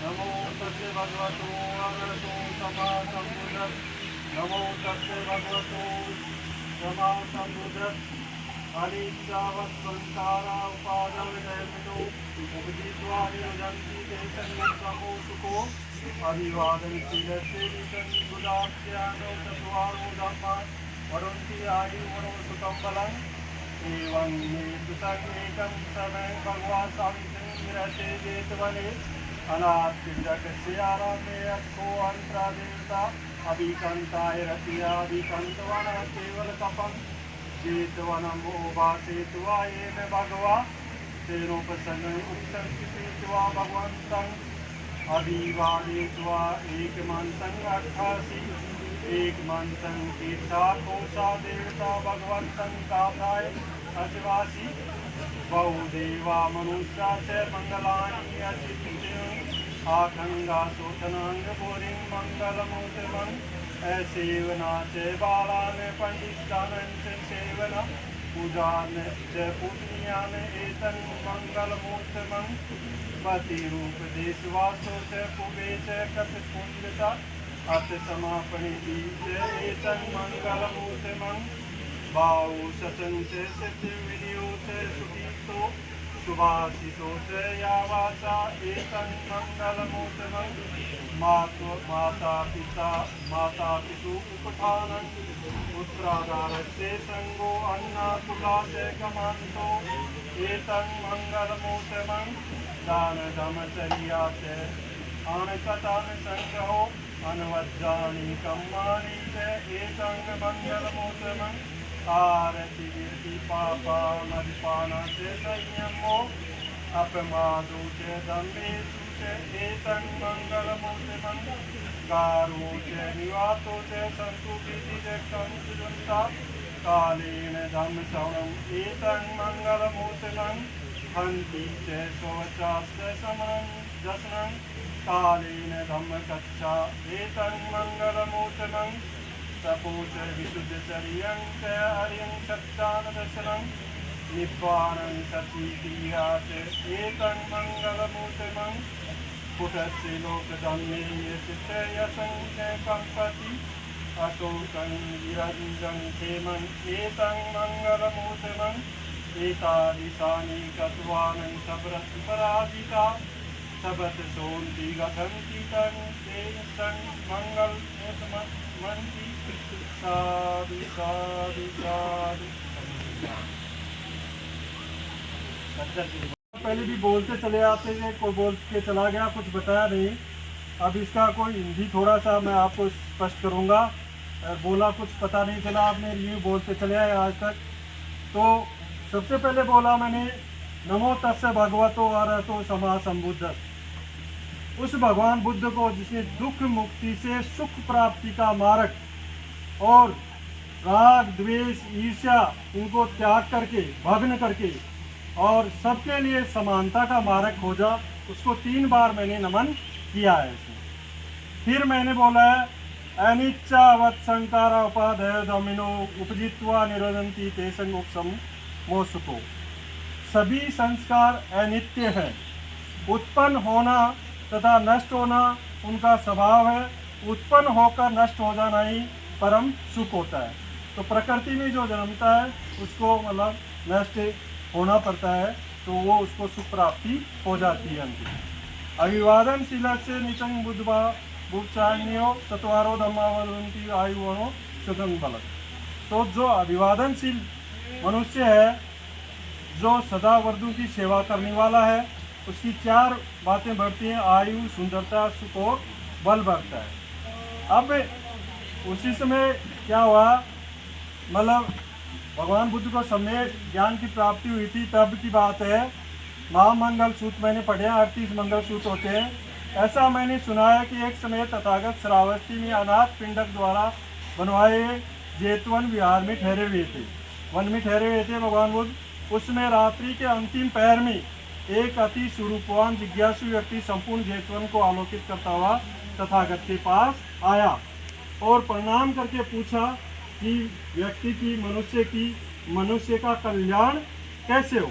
नमो तस्य भगवतो अरहतो सम्मा सम्बुद्धस्स। नमो तस्य भगवतो सम्मा सम्बुद्धस्स। अनित्यावत् संसारा उपादानजन्मनो उपजीत्वा निरजन्ति ते सन्मुखमो सुखो। अभिवादनशीलस्य निसन्बुधाख्यानो चत्वारो धम्मा वरुन्ति आयुर्वरो सुखं बलम्। एवं मे सुतमेकं समय भगवान् स्वामिन्द्रते जेतवने अनाथपिण्डकस्य आरम्भे अर्थो अन्त्रादेवता अभिकन्ताय रतियाभिकन्तवनः केवलकपं जेतवनम् ओभासेत्वा येन भगवा तेनोपसङ्गे उपसर्जित्वा भगवन्तम् अभिवादयित्वा एकमन्तं अट्ठासि एकमन्तं तीर्थाकोशा देवता भगवन्तं काताय अजवासि बहुदेवा मनुष्या च मङ्गलानि अचिन्त्य आखङ्गा शोचनाङ्गपुरीं मङ्गलमूर्तिमन् असेवना च बालान् पण्डितान् च सेवन पूजान् च पूजनीयान् एतन् मङ्गलमूर्तिमन् पतिरूपदेशवासो च कुबे च कथपुण्यता अथ समापनिति च एतन् मङ्गलमूर्तिमन् भावो सचं च सत्यविनियो च सुखितो सुभाषितो च यावाचा एतन् मङ्गलमूर्तिमन् माता पितु उपठानं पुत्रादारस्य सङ्गो अन्नाकुला च गमान्तो एतन् मङ्गलमूर्तिमन् दानधर्मचर्या च आणकतानुसङ्गहो अनवज्राणि कम्मानि च एतं मङ्गलमूर्तिमन् आरति वीर्ति पापामधिपान च संयमो अपमादो च दम्भेषु च एतं मङ्गलमूर्तिमन् गारो च निवातो च सन्तु विधिरक्तं सुजन्ता कालेन धम्मश्रवणम् एतं मङ्गलमूर्तिमन् हन्ति च शौचाश्च समनं दशनं कालेन धम्मकक्षा एतं मङ्गलमूर्तिमन् तपो च विशुद्धचर्यं च हरिं सच्चानदर्शनं निब्बानं सचीक्रिया च एतं मङ्गलमूर्तिमन् पुटस्य लोकधन्येयसं च कम्पति अशोकं विरञ्जं क्षेमम् एतं मङ्गलमूर्तिमन् एतादृशानि गत्वानं सबरपराजिता सबत सोन्ति गतन्ति तं तेन मङ्गलमूर्तिमन्ति साधु साधु साधु। पहले भी बोलते चले आते थे, कोई बोल के चला गया, कुछ बताया नहीं। अब इसका कोई हिंदी थोड़ा सा मैं आपको स्पष्ट करूँगा। बोला कुछ पता नहीं चला, आपने यूँ बोलते चले आए आज तक। तो सबसे पहले बोला मैंने नमो तस्य भगवतो अरहतो सम्मा सम्बुद्धस्स। उस भगवान बुद्ध को जिसने दुख मुक्ति से सुख प्राप्ति का मार्ग और राग द्वेष ईर्ष्या इनको त्याग करके भग्न करके और सबके लिए समानता का मार्ग खोजा, उसको 3 बार मैंने नमन किया है इसमें। फिर मैंने बोला है अनिच्चावत् संकारा उपाधेय दमिनो उपजित्वा निरोधन्ति ते संगोक्षम मोसुको। सभी संस्कार अनित्य है, उत्पन्न होना तथा नष्ट होना उनका स्वभाव है। उत्पन्न होकर नष्ट हो जाना ही परम सुख होता है। तो प्रकृति में जो जन्मता है उसको मतलब नष्ट होना पड़ता है, तो वो उसको सुख प्राप्ति हो जाती है अंतिम। अभिवादनशील से निचंग बुद्धवा बुचान्यो चतवारो धम्मावंती आयुवनो सुगंग बलक। तो जो अभिवादनशील मनुष्य है, जो सदा वर्दों की सेवा करने वाला है, उसकी 4 बातें बढ़ती हैं, आयु, सुंदरता, सुख और बल बढ़ता है। अब उसी समय क्या हुआ, मतलब भगवान बुद्ध को सम्यक ज्ञान की प्राप्ति हुई थी, तब की बात है। महामंगल सूत्र मैंने पढ़े, 38 मंगल सूत्र होते हैं। ऐसा मैंने सुना है कि एक समय तथागत श्रावस्ती में अनाथ पिंडक द्वारा बनवाए जेतवन विहार में ठहरे हुए थे, वन में ठहरे हुए थे भगवान बुद्ध। उसमें रात्रि के अंतिम पहर में एक अति स्वरूपवान जिज्ञासु व्यक्ति संपूर्ण जेतवन को आलोकित करता हुआ तथागत के पास आया और प्रणाम करके पूछा कि व्यक्ति की मनुष्य का कल्याण कैसे हो।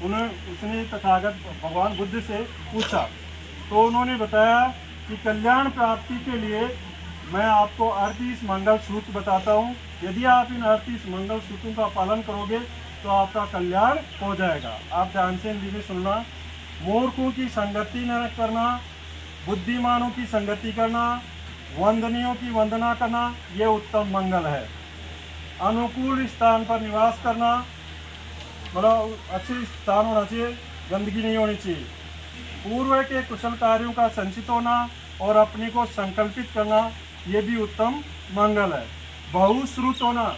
उसने तथागत भगवान बुद्ध से पूछा। तो उन्होंने बताया कि कल्याण प्राप्ति के लिए मैं आपको 38 मंगल सूत्र बताता हूँ। यदि आप इन 38 मंगल सूत्रों का पालन करोगे तो आपका कल्याण हो जाएगा। आप ध्यान से इन भी सुनना। मूर्खों की संगति न करना, बुद्धिमानों की संगति करना, वंदनियों की वंदना करना, ये उत्तम मंगल है। अनुकूल स्थान पर निवास करना, मतलब अच्छे स्थान होना चाहिए, गंदगी नहीं होनी चाहिए। पूर्व के कुशल कार्यों का संचित होना और अपने को संकल्पित करना, ये भी उत्तम मंगल है। बहुश्रुत होना,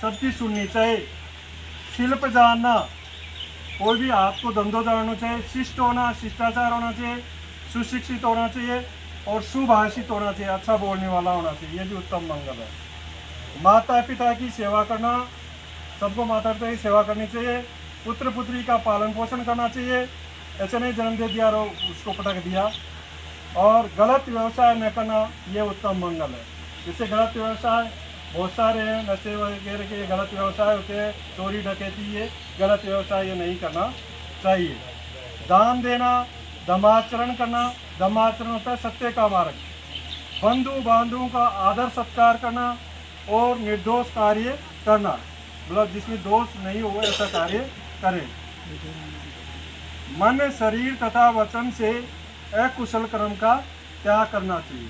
सबकी सुननी चाहिए। शिल्प जानना, कोई भी आपको धंधो जानना चाहिए। शिष्ट होना, शिष्टाचार होना चाहिए। सुशिक्षित होना चाहिए और सुभाषित होना चाहिए, अच्छा बोलने वाला होना चाहिए, ये भी उत्तम मंगल है। माता पिता की सेवा करना, सबको माता पिता की सेवा करनी चाहिए। पुत्र पुत्री का पालन पोषण करना चाहिए, ऐसे नहीं जन्म दे दिया और उसको पटक दिया। और गलत व्यवसाय न करना, ये उत्तम मंगल है। जैसे गलत व्यवसाय बहुत सारे हैं, नशे वगैरह के गलत व्यवसाय होते हैं, चोरी डकैती, ये गलत व्यवसाय ये नहीं करना चाहिए। दान देना, धर्माचरण करना, धर्माचरण होता है सत्य का मार्ग। बंधु बांधवों का आदर सत्कार करना और निर्दोष कार्य करना, मतलब जिसमें दोष नहीं हो ऐसा कार्य करें। मन, शरीर तथा वचन से अकुशल कर्म का त्याग करना चाहिए।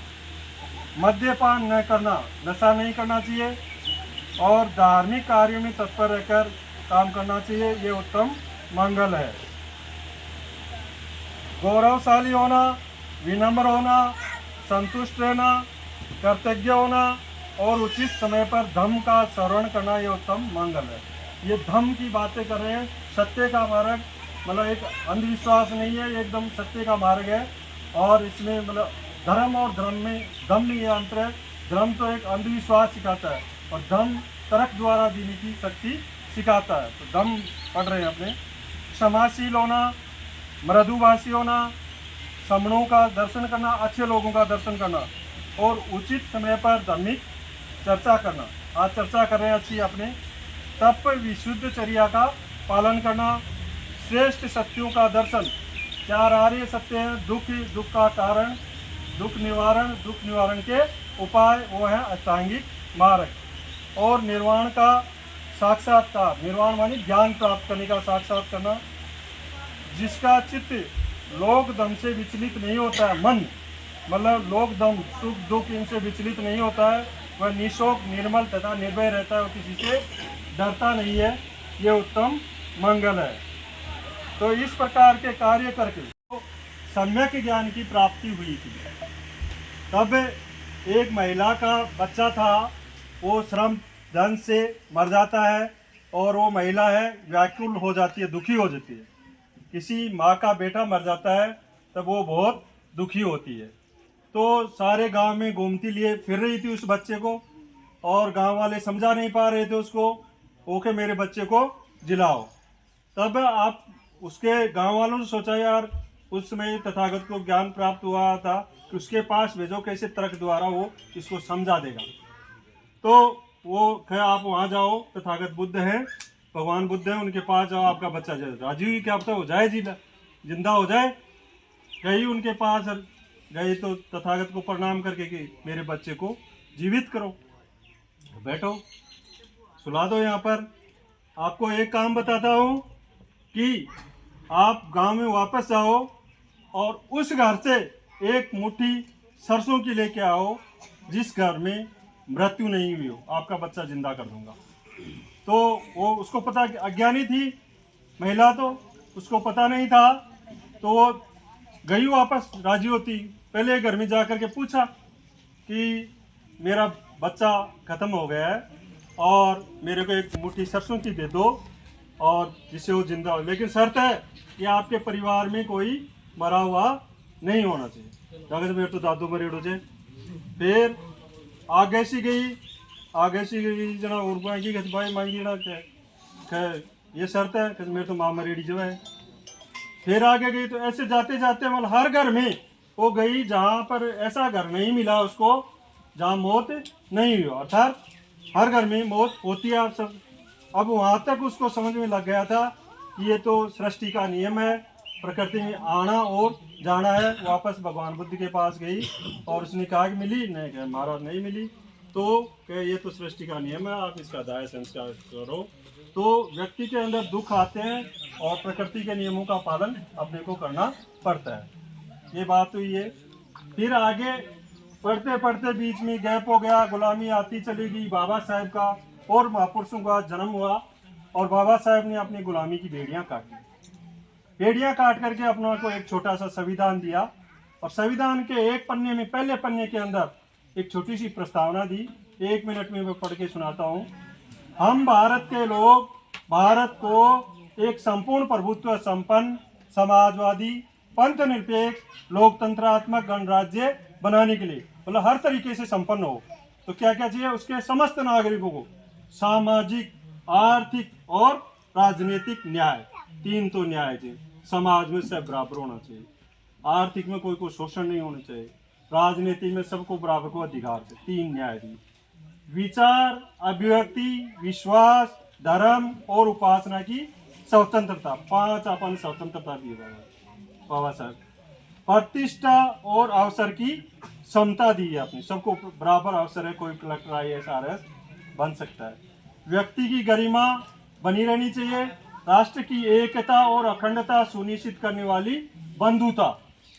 मद्यपान न करना, नशा नहीं करना चाहिए और धार्मिक कार्यों में तत्पर रहकर काम करना चाहिए, ये उत्तम मंगल है। गौरवशाली होना, विनम्र होना, संतुष्ट रहना, कृतज्ञ होना और उचित समय पर धम्म का श्रवण करना, ये उत्तम मंगल है। ये धम्म की बातें कर रहे हैं, सत्य का मार्ग, मतलब एक अंधविश्वास नहीं है, एकदम सत्य का मार्ग है। और इसमें मतलब धर्म और धर्म में ये अंतर है। धर्म तो एक अंधविश्वास सिखाता है और धम्म तर्क द्वारा जीने की शक्ति सिखाता है। तो धम्म पढ़ रहे हैं अपने। क्षमाशील होना, मृदुभाषी होना, समणों का दर्शन करना, अच्छे लोगों का दर्शन करना और उचित समय पर धार्मिक चर्चा करना। आज चर्चा कर रहे हैं अच्छी अपने। तप, विशुद्ध चर्या का पालन करना, श्रेष्ठ सत्यों का दर्शन। चार आर्य सत्य हैं, दुख का कारण, दुख निवारण के उपाय, वो है अष्टांगिक मार्ग। और निर्वाण का साक्षात्कार, निर्वाण मानी ज्ञान प्राप्त करने का साक्षात करना। जिसका चित्त लोक दम से विचलित नहीं होता है, मन मतलब लोक दम, सुख दुख इनसे विचलित नहीं होता है, वह निशोक, निर्मल तथा निर्भय रहता है और किसी से डरता नहीं है, ये उत्तम मंगल है। तो इस प्रकार के कार्य करके तो सम्यक ज्ञान की प्राप्ति हुई थी। तब एक महिला का बच्चा था, वो श्रम धन से मर जाता है और वो महिला है व्याकुल हो जाती है, दुखी हो जाती है। किसी माँ का बेटा मर जाता है तब वो बहुत दुखी होती है। तो सारे गांव में घूमती लिए फिर रही थी उस बच्चे को, और गांव वाले समझा नहीं पा रहे थे उसको, ओके मेरे बच्चे को जिलाओ। तब आप उसके गांव वालों ने सोचा यार उस समय तथागत को ज्ञान प्राप्त हुआ था कि उसके पास भेजो, कैसे तर्क द्वारा वो इसको समझा देगा। तो वो कहे आप वहाँ जाओ, तथागत बुद्ध हैं, भगवान बुद्ध हैं, उनके पास जाओ, आपका बच्चा राजी हुई, क्या पता हो जाए जिंदा हो जाए। गई उनके पास, गई तो तथागत को प्रणाम करके कि मेरे बच्चे को जीवित करो, बैठो सुला दो यहाँ पर। आपको एक काम बताता हूँ कि आप गांव में वापस जाओ और उस घर से एक मुट्ठी सरसों की लेके आओ जिस घर में मृत्यु नहीं हुई हो, आपका बच्चा जिंदा कर दूंगा। तो वो उसको पता, अज्ञानी थी महिला, तो उसको पता नहीं था, तो वो गई वापस राजी होती। पहले घर में जा कर के पूछा कि मेरा बच्चा ख़त्म हो गया है और मेरे को एक मुट्ठी सरसों की दे दो और जिससे वो जिंदा हो, लेकिन शर्त है कि आपके परिवार में कोई मरा हुआ नहीं होना चाहिए। अगर मेरे तो दादू मरेड़ो जे। फिर आगे सी गई जना उर्गा की भाई मांगी ना ये शर्त है कि मेरे तो माँ मरेड़ी जो है। फिर आगे गई, तो ऐसे जाते जाते मतलब हर घर में वो गई जहाँ पर ऐसा घर नहीं मिला उसको जहाँ मौत नहीं हुई, अर्थात हर घर में मौत होती है। आप सब अब वहाँ तक उसको समझ में लग गया था कि ये तो सृष्टि का नियम है प्रकृति में आना और जाना है। वापस भगवान बुद्ध के पास गई और उसने कहा कि मिली, नहीं कहा महाराज नहीं मिली। तो कहे ये तो सृष्टि का नियम है, आप इसका दाय संस्कार करो। तो व्यक्ति के अंदर दुख आते हैं और प्रकृति के नियमों का पालन अपने को करना पड़ता है। ये बात हुई है। फिर आगे पढ़ते पढ़ते बीच में गैप हो गया, गुलामी आती चली गई। बाबा साहेब का और महापुरुषों का जन्म हुआ और बाबा साहेब ने अपनी गुलामी की बेड़ियां काटी। बेड़ियां काट करके अपना को एक छोटा सा संविधान दिया और संविधान के एक पन्ने में, पहले पन्ने के अंदर एक छोटी सी प्रस्तावना दी। 1 मिनट में मैं पढ़ के सुनाता हूँ। हम भारत के लोग भारत को एक संपूर्ण प्रभुत्व संपन्न समाजवादी पंथ निरपेक्ष लोकतंत्रात्मक गणराज्य बनाने के लिए, मतलब हर तरीके से संपन्न हो। तो क्या क्या चाहिए उसके समस्त नागरिकों को? सामाजिक, आर्थिक और राजनीतिक न्याय। 3 तो न्याय चाहिए। समाज में सब बराबर होना चाहिए, आर्थिक में कोई शोषण नहीं होना चाहिए, राजनीति में सबको बराबर को अधिकार चाहिए। 3 न्याय दिए। विचार, अभिव्यक्ति, विश्वास, धर्म और उपासना की स्वतंत्रता। 5 अपन स्वतंत्रता दिए बाबा साहब। प्रतिष्ठा और अवसर की समता दी है अपनी, सबको बराबर अवसर है। कोई कलेक्टर, IAS RS बन सकता है। व्यक्ति की गरिमा बनी रहनी चाहिए। राष्ट्र की एकता और अखंडता सुनिश्चित करने वाली बंधुता।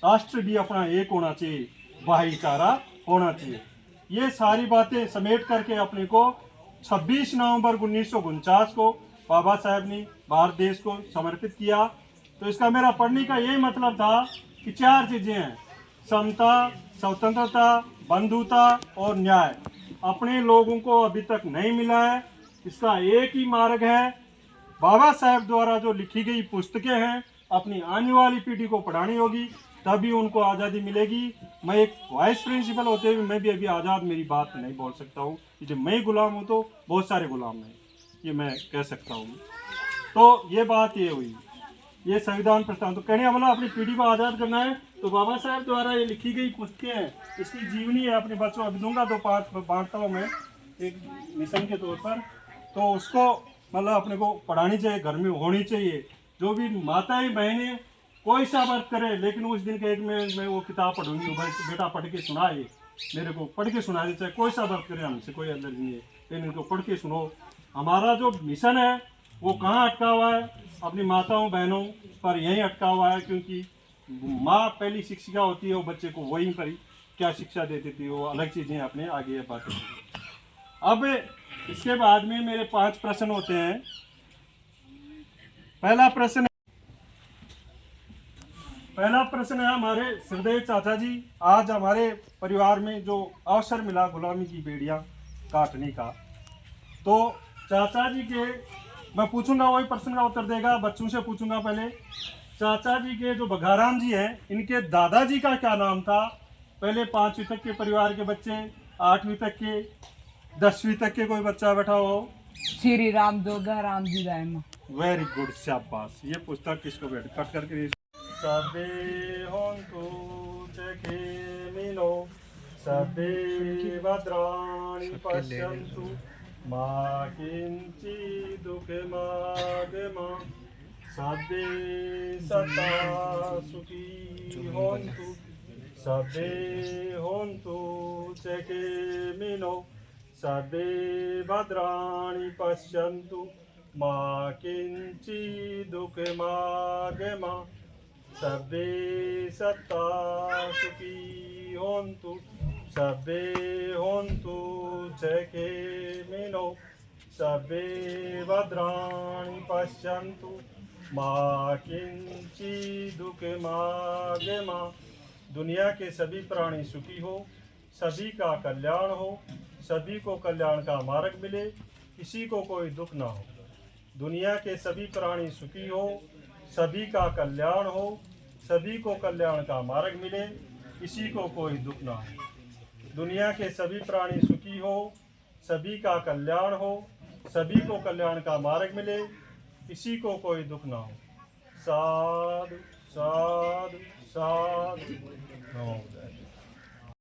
राष्ट्र भी अपना एक होना चाहिए, भाईचारा होना चाहिए। ये सारी बातें समेट करके अपने को 26 नवंबर 1949 को बाबा साहब ने भारत देश को समर्पित किया। तो इसका मेरा पढ़ने का यही मतलब था कि 4 चीजें हैं: समता, स्वतंत्रता, बंधुता और न्याय। अपने लोगों को अभी तक नहीं मिला है। इसका एक ही मार्ग है, बाबा साहब द्वारा जो लिखी गई पुस्तकें हैं अपनी आने वाली पीढ़ी को पढ़ानी होगी, तभी उनको आज़ादी मिलेगी। मैं एक वाइस प्रिंसिपल होते हुए मैं भी अभी आज़ाद मेरी बात नहीं बोल सकता हूँ। जब मैं गुलाम हूँ तो बहुत सारे गुलाम हैं, ये मैं कह सकता हूँ। तो ये बात ये हुई, ये संविधान प्रस्ताव। तो कहने वाला अपनी पीढ़ी को आज़ाद करना है तो बाबा साहब द्वारा ये लिखी गई पुस्तकें हैं, इसकी जीवनी है। अपने बच्चों अभी दूंगा तो 5 बांटता हूँ मैं एक मिशन के तौर पर। तो उसको मतलब अपने को पढ़ानी चाहिए, घर में होनी चाहिए। जो भी माताएं बहनें कोई सा व्रत करे, लेकिन उस दिन के एक में मैं वो किताब पढ़ूंगी, बेटा पढ़ के सुनाए, मेरे को पढ़ के सुना दे, चाहे कोई सा व्रत करे, हमसे कोई एलर्जी नहीं है, लेकिन इनको पढ़ के सुनो। हमारा जो मिशन है वो कहाँ अटका हुआ है? अपनी माताओं बहनों पर यहीं अटका हुआ है, क्योंकि माँ पहली शिक्षिका होती है, वो बच्चे को वहीं पर क्या शिक्षा देती थी, वो अलग चीज़ें अपने आगे बातें। अब इसके बाद में मेरे 5 प्रश्न होते हैं। पहला प्रश्न है हमारे श्रद्धेय चाचा जी। आज हमारे परिवार में जो अवसर मिला गुलामी की बेड़ियां काटने का, तो चाचा जी के मैं पूछूंगा, वही प्रश्न का उत्तर देगा। बच्चों से पूछूंगा पहले। चाचा जी के जो बघाराम जी हैं, इनके दादाजी का क्या नाम था? पहले 5वीं तक के परिवार के बच्चे, 8वीं तक के, 10वीं तक के कोई बच्चा बैठा हो? श्री राम जोधा राम जी राम। वेरी गुड, शाबाश। ये पुस्तक किसको बैठ कट करके सबे होन्तु चखे मिनो सबे भद्राणि पश्यन्तु मा किञ्चिदुःखमागमा सबे सता सुखी होन्तु सबे होन्तु चखे मिनो सबे भद्राणि पश्यन्तु मा किञ्चिदुःखमागमा सबे सत्ता सुखी होन्तु सबे होन्तु चखे मिनो सबे भद्राणि पश्यन्तु मा किञ्चिदुःखमागमा। दुनिया के सभी प्राणी सुखी हो, सभी का कल्याण हो, सभी को कल्याण का मार्ग मिले, किसी को कोई दुख ना हो। दुनिया के सभी प्राणी सुखी हो, सभी का कल्याण हो, सभी को कल्याण का मार्ग मिले, किसी को कोई दुख ना हो। दुनिया के सभी प्राणी सुखी हो, सभी का कल्याण हो, सभी को कल्याण का मार्ग मिले, किसी को कोई दुख ना हो। साधु साधु साधु।